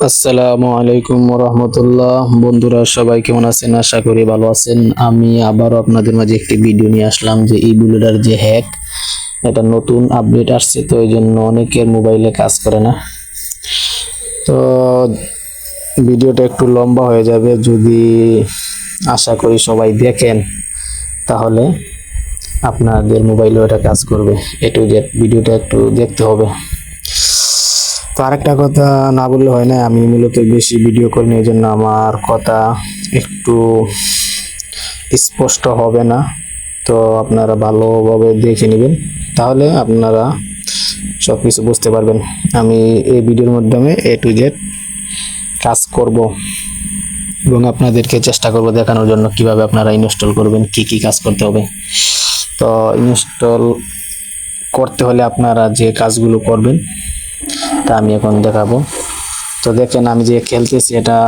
আসসালামু আলাইকুম রহমতুল্লাহ। বন্ধুরা সবাই কেমন আছেন? আশা করি ভালো আছেন। আমি আবারও আপনাদের মাঝে একটি ভিডিও নিয়ে আসলাম যে ই বুলেটার যে হ্যাক, এটা নতুন আপডেট আসছে, তো এই জন্য অনেকের মোবাইলে কাজ করে না। তো ভিডিওটা একটু লম্বা হয়ে যাবে, যদি আশা করি সবাই দেখেন তাহলে আপনাদের মোবাইলেও এটা কাজ করবে। এ টু জেড ভিডিওটা একটু দেখতে হবে। তো আরেকটা কথা না বললে হয় না, আমি মূলত বেশি ভিডিও করি, এই জন্য আমার কথা একটু স্পষ্ট হবে না। তো আপনারা ভালোভাবে দেখে নেবেন, তাহলে আপনারা সব কিছু বুঝতে পারবেন। আমি এই ভিডিওর মাধ্যমে এ টু জেড কাজ করব এবং আপনাদেরকে চেষ্টা করব দেখানোর জন্য কিভাবে আপনারা ইনস্টল করবেন, কি কি কাজ করতে হবে। তো ইনস্টল করতে হলে আপনারা যে কাজগুলো করবেন তা আমি এখন দেখাবো। তো দেখেন, আমি যে খেলতেছি এটা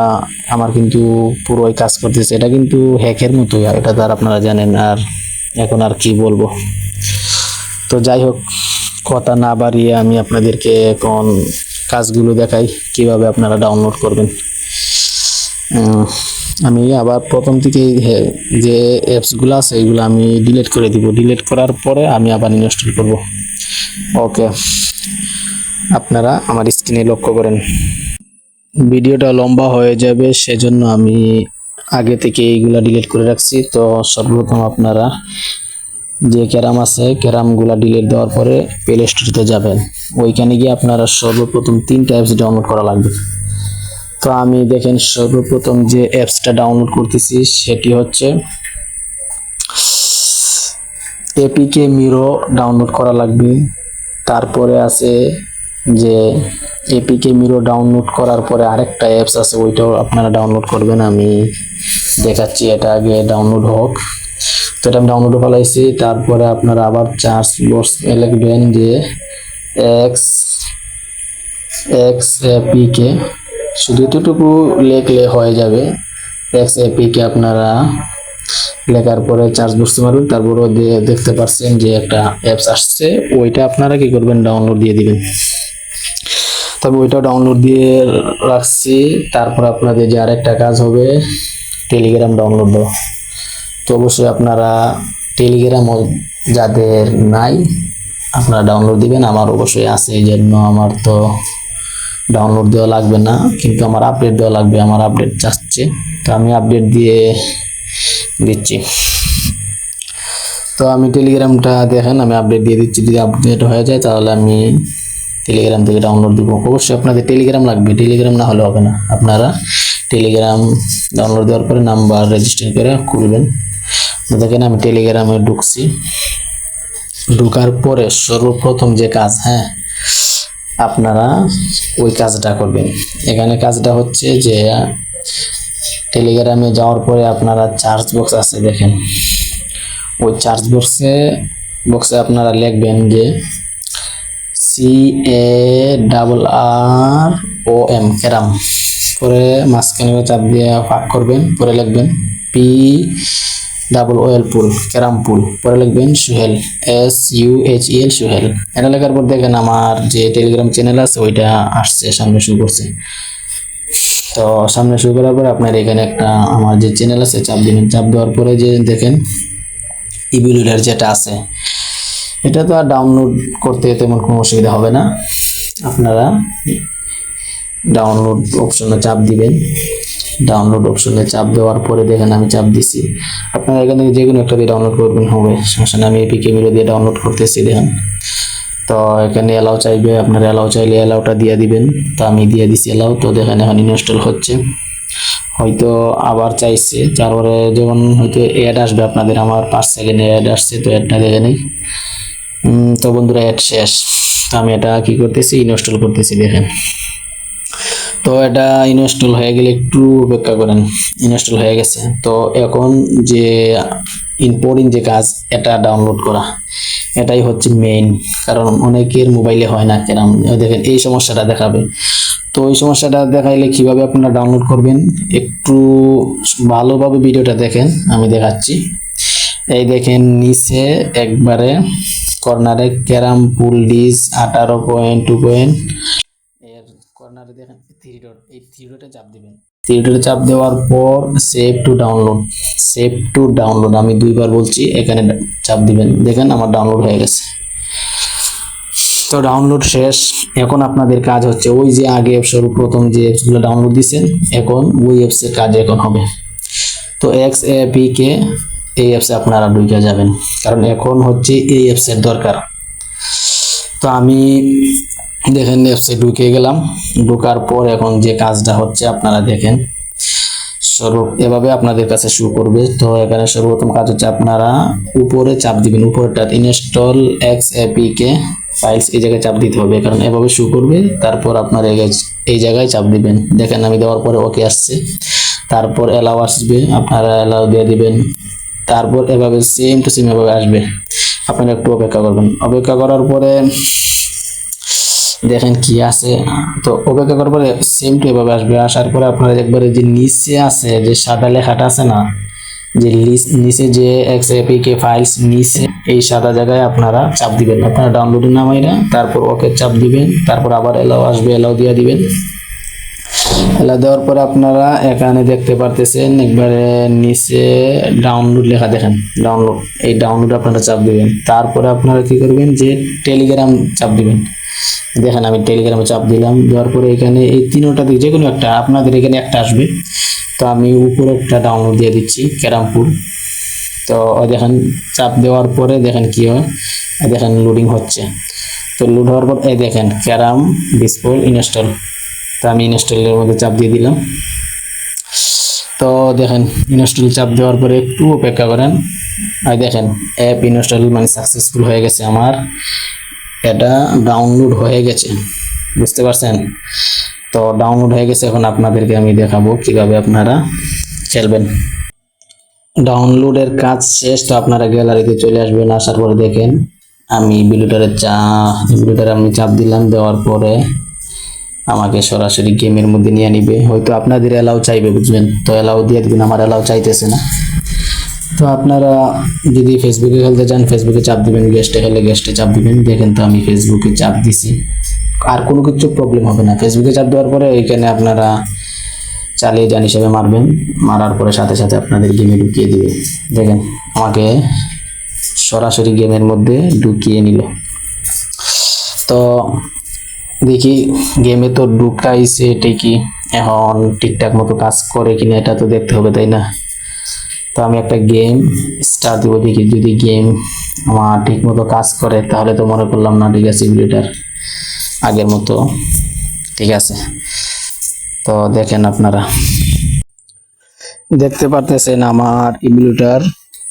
আমার কিন্তু পুরোই কাজ করতেছে। এটা কিন্তু হ্যাকের মতোই, এটা তো আর আপনারা জানেন। আর এখন আর কি বলবো। তো যাই হোক, কথা না বাড়িয়ে আমি আপনাদেরকে এখন কাজগুলো দেখাই কিভাবে আপনারা ডাউনলোড করবেন। আমি আবার প্রথম থেকে যে অ্যাপসগুলো আছে এগুলো আমি ডিলিট করে দিব। ডিলিট করার পরে আমি আবার ইনস্টল করব। ওকে, আপনারা আমার স্ক্রিনে লক্ষ্য করেন। ভিডিওটা লম্বা হয়ে যাবে, সেজন্য আমি আগে থেকে এইগুলা ডিলিট করে রাখছি। তো সর্বপ্রথম আপনারা যে ক্যারাম আছে, ক্যারামগুলা ডিলিট দেওয়ার পরে প্লে স্টোরে যাবেন। ওইখানে গিয়ে আপনারা সর্বপ্রথম 3টা অ্যাপস ডাউনলোড করা লাগবে। তো আমি দেখেন সর্বপ্রথম যে অ্যাপসটা ডাউনলোড করতেছি সেটি হচ্ছে এপিকে মিরো, ডাউনলোড করা লাগবে। তারপরে আছে যে এপিকে মিরো, ডাউনলোড করার পরে আরেকটা অ্যাপস আছে, ওইটাও আপনারা ডাউনলোড করবেন। আমি দেখাচ্ছি, এটা আগে ডাউনলোড হোক। তো এটা আমি ডাউনলোড ফেলাইছি। তারপরে আপনারা আবার চার্জ বক্স লিখবেন যে এক্স এক্স এপিকে, শুধু এতটুকু লিখলে হয়ে যাবে। এক্স এপিকে আপনারা লেখার পরে চার্জ বক্সে মারবেন। তারপরে দেখতে পাচ্ছেন যে একটা অ্যাপস আসছে, ওইটা আপনারা কি করবেন, ডাউনলোড দিয়ে দিবেন। তবে ওইটা ডাউনলোড দিয়ে রাখছি। তারপর আপনাদের যে আরেকটা কাজ হবে, টেলিগ্রাম ডাউনলোড দেওয়া। তো অবশ্যই আপনারা টেলিগ্রাম যাদের নাই আপনারা ডাউনলোড দিবেন। আমার অবশ্যই আছে, এই জন্য আমার তো ডাউনলোড দেওয়া লাগবে না, কিন্তু আমার আপডেট দেওয়া লাগবে। আমার আপডেট চাচ্ছে, তো আমি আপডেট দিয়ে দিচ্ছি। তো আমি টেলিগ্রামটা দেখেন, আমি আপডেট দিয়ে দিচ্ছি। যদি আপডেট হয়ে যায় তাহলে আমি টেলিগ্রাম থেকে ডাউনলোড দিব। অবশ্যই আপনাদের টেলিগ্রাম লাগবে, টেলিগ্রাম না হলে হবে না। আপনারা টেলিগ্রাম ডাউনলোড দেওয়ার পরে নাম্বার রেজিস্টার করে খুলবেন। দেখেন আমি টেলিগ্রামে ঢুকছি। ঢুকার পরে সর্বপ্রথম যে কাজ, আপনারা ওই কাজটা করবেন। এখানে কাজটা হচ্ছে যে টেলিগ্রামে যাওয়ার পরে আপনারা চার্জ বক্স আছে দেখেন, ওই চার্জ বক্সে আপনারা লিখবেন যে CARROM, ক্যারাম, পরে মাঝখানে চাপ দিয়ে ফাঁক করবেন। পরে লিখবেন POOL, পুল, ক্যারাম পুল। পরে লিখবেন সুহেল, SUHEL, সুহেল। এটা লেখার পর দেখেন আমার যে টেলিগ্রাম চ্যানেল আছে ওইটা আসছে, সামনে শুরু করছে। তো সামনে শুরু করার পরে আপনার এখানে একটা আমার যে চ্যানেল আছে চাপ দিবেন। চাপ দেওয়ার পরে যে দেখেন ইবিলুডার যেটা আছে, এটা তো আর ডাউনলোড করতে তেমন কোনো অসুবিধা হবে না। আপনারা ডাউনলোড অপশনে চাপ দিবেন। ডাউনলোড অপশনে চাপ দেওয়ার পরে দেখেন আমি চাপ দিছি। আপনারা এখান থেকে যে কোনো একটা দিয়ে ডাউনলোড করবেন, হবে সমস্যা নেই। আমি এপিকে মিরো দিয়ে ডাউনলোড করতেছি দেখেন। তো এখানে এলাও চাইবে, আপনারা এলাও চাইলে এলাওটা দিয়ে দিবেন। তো আমি দিয়ে দিছি এলাও। তো দেখেন এখন ইনস্টল হচ্ছে। হয়তো আবার চাইছে, তারপরে যখন হয়তো অ্যাড আসবে আপনাদের, আমার 5 সেকেন্ডে অ্যাড আসছে, তো অ্যাডটা দেখে নেই। তো বন্ধুরা অ্যাড শেষ। তো আমি এটা কি করতেছি, ইনস্টল করতেছি দেখেন। তো এটা ইনস্টল হয়ে গেলে একটু অপেক্ষা করেন। ইনস্টল হয়ে গেছে। তো এখন যে ইম্পর্টেন্ট যে কাজ, এটা ডাউনলোড করা, এটাই হচ্ছে মেইন। কারণ অনেকের মোবাইলে হয় না কেরাম, দেখেন এই সমস্যাটা দেখাবে। তো এই সমস্যাটা দেখাইলে কিভাবে আপনারা ডাউনলোড করবেন, একটু ভালোভাবে ভিডিওটা দেখেন, আমি দেখাচ্ছি। এই দেখেন নিচে একবারে কর্নারে ক্যারাম পুল ডিস 18.2. এর কর্নারে দেখেন 3 ডট, এই থ্রি ডটে চাপ দিবেন। থ্রি ডটে চাপ দেওয়ার পর সেভ টু ডাউনলোড আমি দুইবার বলছি, এখানে চাপ দিবেন। দেখেন আমার ডাউনলোড হয়ে গেছে। তো ডাউনলোড শেষ। এখন আপনাদের কাজ হচ্ছে ওই যে আগে সর্বপ্রথম যে অ্যাপসগুলো ডাউনলোড দিয়েছেন, এখন ওই অ্যাপসের কাজ এখন হবে। তো XAPK এই অ্যাপসে আপনারা ঢুকে যাবেন, কারণ এখন হচ্ছে এই অ্যাপসের দরকার। তো আমি দেখেন অ্যাপসে ঢুকে গেলাম। ঢোকার পর এখন যে কাজটা হচ্ছে আপনারা দেখেন, এভাবে আপনাদের কাছে শো করবে। তো এখানে সর্বপ্রথম কাজ হচ্ছে আপনারা উপরে চাপ দিবেন, উপরটা ইনস্টল XAPK ফাইলস, এই জায়গায় চাপ দিতে হবে, কারণ এভাবে শো করবে। তারপর আপনার এই জায়গায় চাপ দিবেন। দেখেন আমি দেওয়ার পরে ওকে আসছে, তারপর অ্যালাউ আসবে, আপনারা অ্যালাউ দিয়ে দিবেন। তারপর এভাবে সেম টু সেম এভাবে আসবে, আপনারা একটু অপেক্ষা করবেন। অপেক্ষা করার পরে দেখেন কি আছে। তো অপেক্ষা করার পরে সেম টু এভাবে আসবে। আসার পরে আপনারা একবারে যে নিচে আছে যে সাদা লেখাটা আছে না, যে নিচে যে XAPK ফাইলস নিচে, এই সাদা জায়গায় আপনারা চাপ দিবেন। আপনারা ডাউনলোডের নামাইরা তারপর ওকে চাপ দিবেন। তারপর আবার অ্যালাউ আসবে, অ্যালাউ দিয়ে দিবেন। অ্যালাউ দেওয়ার পরে আপনারা এখানে দেখতে পারতেছেন একবারে নিচে ডাউনলোড লেখা, দেখেন ডাউনলোড, এই ডাউনলোড আপনারা চাপ দিবেন। তারপরে আপনারা কি করবেন, যে টেলিগ্রাম চাপ দিবেন। দেখেন আমি টেলিগ্রামে চাপ দিলাম। দেওয়ার পরে এখানে এই তিনটা দিকে যে কোনো একটা, আপনাদের এখানে একটা আসবে। তো আমি উপরে একটা ডাউনলোড দিয়ে দিচ্ছি, ক্যারামপুর। তো দেখেন চাপ দেওয়ার পরে দেখেন কি হয়, দেখেন লোডিং হচ্ছে। তো লোড হওয়ার পর এই দেখেন ক্যারাম ডিসপ্লে ইনস্টল। তো আমি ইনস্টলের মধ্যে চাপ দিয়ে দিলাম। তো দেখেন ইনস্টল চাপ দেওয়ার পরে একটু অপেক্ষা করেন। আর দেখেন অ্যাপ ইনস্টল মানে সাকসেসফুল হয়ে গেছে, আমার এটা ডাউনলোড হয়ে গেছে, বুঝতে পারছেন? তো ডাউনলোড হয়ে গেছে। এখন আপনাদেরকে আমি দেখাবো কিভাবে আপনারা খেলবেন। ডাউনলোডের কাজ শেষ। তো আপনারা গ্যালারিতে চলে আসবেন। আসার পরে দেখেন আমি ভিডিওটারে আমি চাপ দিলাম। দেওয়ার পরে আমাকে সরাসরি গেমের মধ্যে নিয়ে নিবে। হয়তো আপনাদের অ্যালাউ চাইবে, বুঝবেন? তো অ্যালাউ দিয়ে দিবেন, আমার অ্যালাউ চাইতেছে না। তো আপনারা যদি ফেসবুকে খেলতে চান ফেসবুকে চাপ দিবেন, গেস্টে খেলে গেস্টে চাপ দিবেন। দেখেন তো আমি ফেসবুকে চাপ দিছি, আর কোনো কিছু প্রবলেম হবে না। ফেসবুকে চাপ দেওয়ার পরে এইখানে আপনারা চালিয়ে যান হিসেবে মারবেন। মারার পরে সাথে সাথে আপনাদের গেমে ঢুকিয়ে দিবে। দেখেন আমাকে সরাসরি গেমের মধ্যে ঢুকিয়ে নিল। তো দেখি গেমে তো ঢুকাইছে ঠিকই, এখন ঠিকঠাক মতো কাজ করে কিনা এটা তো দেখতে হবে, তাই না? তো আমি একটা গেম স্টার্ট দেবো, দেখি যদি গেম আমার ঠিক মতো কাজ করে তাহলে তো মনে করলাম না ঠিক আছে, ভিডিওটার আগের মতো ঠিক আছে। তো দেখেন আপনারা দেখতে পারতেছেন আমার ইমুলেটর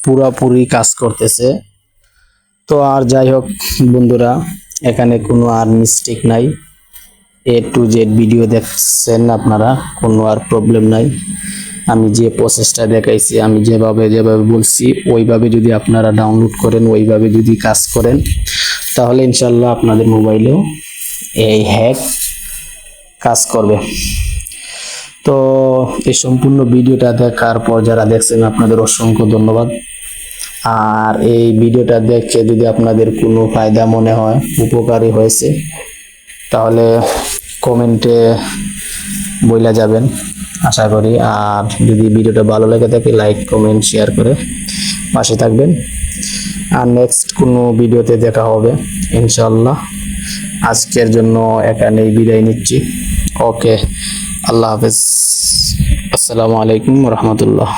পুরোপুরি কাজ করতেছে। তো আর যাই হোক বন্ধুরা, এখানে কোনো আর মিস্টেক নাই, A to Z ভিডিও দেখছেন আপনারা, কোনো আর প্রবলেম নাই। আমি যে প্রসেসটা দেখাইছি, আমি যেভাবে বলছি ওইভাবে যদি আপনারা ডাউনলোড করেন, ওইভাবে যদি কাজ করেন, তাহলে ইনশাল্লাহ আপনাদের মোবাইলেও এই হ্যাক কাজ করবে। তো এই সম্পূর্ণ ভিডিওটা দেখার পর যারা দেখছেন আপনাদের অসংখ্য ধন্যবাদ। আর এই ভিডিওটা দেখে যদি আপনাদের কোনো ফায়দা মনে হয়, উপকারী হয়েছে, তাহলে কমেন্টে বইলা যাবেন আশা করি। আর যদি ভিডিওটা ভালো লেগে থাকে লাইক কমেন্ট শেয়ার করে পাশে থাকবেন। আর নেক্সট কোনো ভিডিওতে দেখা হবে ইনশাআল্লাহ। আজকের জন্য এখানেই বিদায় নিচ্ছি। ওকে, আল্লাহ হাফেজ, আসসালামু আলাইকুম রহমতুল্লাহ।